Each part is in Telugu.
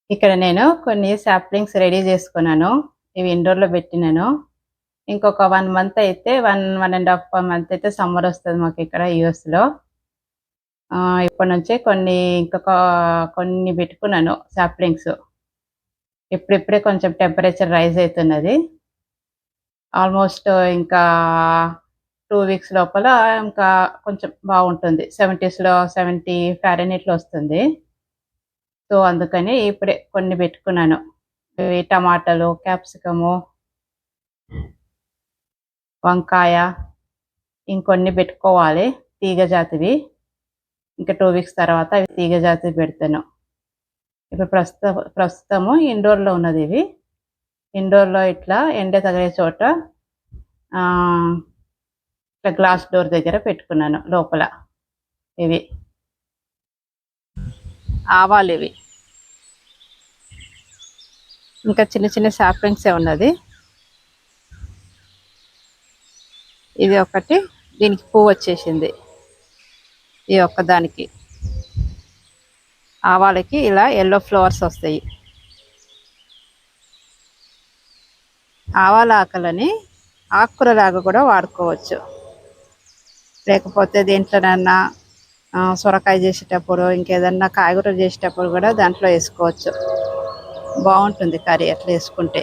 ఇక్కడ నేను కొన్ని సాప్లింగ్స్ రెడీ చేసుకున్నాను. ఇవి ఇండోర్‌లో పెట్టినాను. ఇంకొక 1 మంత్ అయితే 1 మంత్ అయితే సమ్మర్ వస్తది మాకిక్కడ యూఎస్‌లో. ఇప్పటి నుంచే కొన్ని పెట్టుకున్నాను సాప్లింగ్స్. ఇప్పుడిప్పుడే కొంచెం టెంపరేచర్ రైజ్ అయితున్నది. ఆల్మోస్ట్ ఇంకా 2 వీక్స్ లోపల ఇంకా కొంచెం బాగుంటుంది. 70 ఫారెన్‌హీట్‌లో వస్తుంది. సో, అందుకని ఇప్పుడే కొన్ని పెట్టుకున్నాను. ఇవి టమాటాలు, క్యాప్సికము, వంకాయ ఇంకొన్ని పెట్టుకోవాలి తీగ జాతివి. ఇంకా 2 వీక్స్ తర్వాత అవి తీగ జాతివి పెడతాను. ఇప్పుడు ప్రస్తుతము ఇండోర్‌లో ఉన్నదివి. ఇండోర్‌లో ఇట్లా ఎండ తగిలే చోట ఇట్లా గ్లాస్ డోర్ దగ్గర పెట్టుకున్నాను లోపల. ఇవి ఆవాలివి. ఇంకా చిన్న చిన్న సాప్లింగ్సే ఉన్నది. ఇది ఒకటి, దీనికి పువ్వు వచ్చేసింది. ఈ ఒక్కదానికి ఆవాలకి ఇలా యెల్లో ఫ్లవర్స్ వస్తాయి. ఆవాల ఆకులని ఆకుకూరలాగా కూడా వాడుకోవచ్చు. లేకపోతే దేంట్లోనన్నా సొరకాయ చేసేటప్పుడు ఇంకేదన్నా కాయగూరలు చేసేటప్పుడు కూడా దాంట్లో వేసుకోవచ్చు. బాగుంటుంది కర్రీ అట్లా వేసుకుంటే.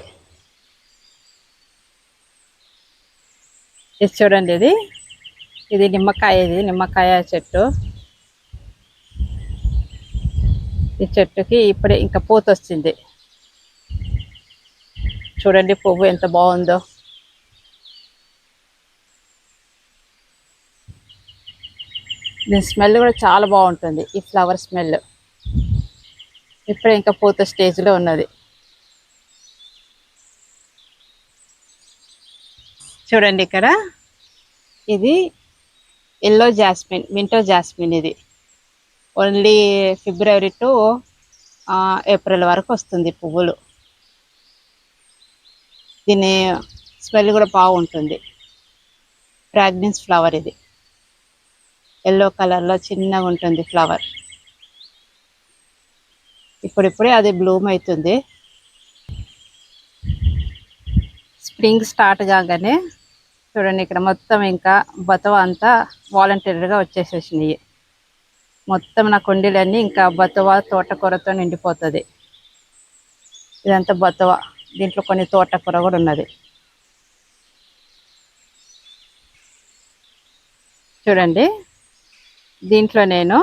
ఇది చూడండి, ఇది నిమ్మకాయ చెట్టు. ఈ చెట్టుకి ఇప్పుడే ఇంకా పూత వచ్చింది. చూడండి పువ్వు ఎంత బాగుందో. దీని స్మెల్ కూడా చాలా బాగుంటుంది. ఈ ఫ్లవర్ స్మెల్ ఇప్పుడే ఇంకా పూత స్టేజ్లో ఉన్నది. చూడండి ఇక్కడ, ఇది ఎల్లో జాస్మిన్, వింటర్ జాస్మిన్. ఇది ఓన్లీ ఫిబ్రవరి టు ఏప్రిల్ వరకు వస్తుంది పువ్వులు. దీని స్మెల్ కూడా బాగుంటుంది. ఫ్రాగ్రెన్స్ ఫ్లవర్ ఇది. ఎల్లో కలర్లో చిన్నగా ఉంటుంది ఫ్లవర్. ఇప్పుడిప్పుడే అది బ్లూమ్ అవుతుంది. స్ప్రింగ్ స్టార్ట్ కాగానే చూడండి ఇక్కడ మొత్తం ఇంకా బతువ అంతా వాలంటీర్గా వచ్చేసేసినాయి. మొత్తం నా కుండీలన్నీ ఇంకా బతువ తోటకూరతో నిండిపోతుంది. ఇదంతా బతువ. దీంట్లో కొన్ని తోటకూర కూడా ఉన్నది. చూడండి, దీంట్లో నేను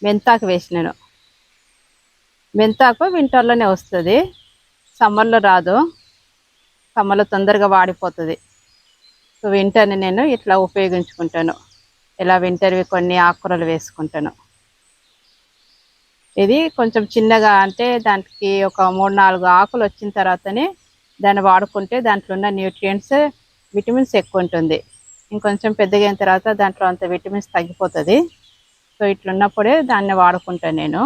మెంతాకు వేసినాను. మెంతాకు వింటర్లోనే వస్తుంది, సమ్మర్లో రాదు. సమ్మర్లో తొందరగా వాడిపోతుంది. సో వింటర్ని నేను ఇట్లా ఉపయోగించుకుంటాను. ఇలా వింటర్వి కొన్ని ఆకుకూరలు వేసుకుంటాను. ఇది కొంచెం చిన్నగా అంటే దానికి ఒక 3-4 ఆకులు వచ్చిన తర్వాతనే దాన్ని వాడుకుంటే దాంట్లో ఉన్న న్యూట్రియంట్స్, విటమిన్స్ ఎక్కువ ఉంటుంది. ఇంకొంచెం పెద్దగా అయిన తర్వాత దాంట్లో అంత విటమిన్స్ తగ్గిపోతుంది. సో ఇట్లున్నప్పుడే దాన్ని వాడుకుంటాను నేను.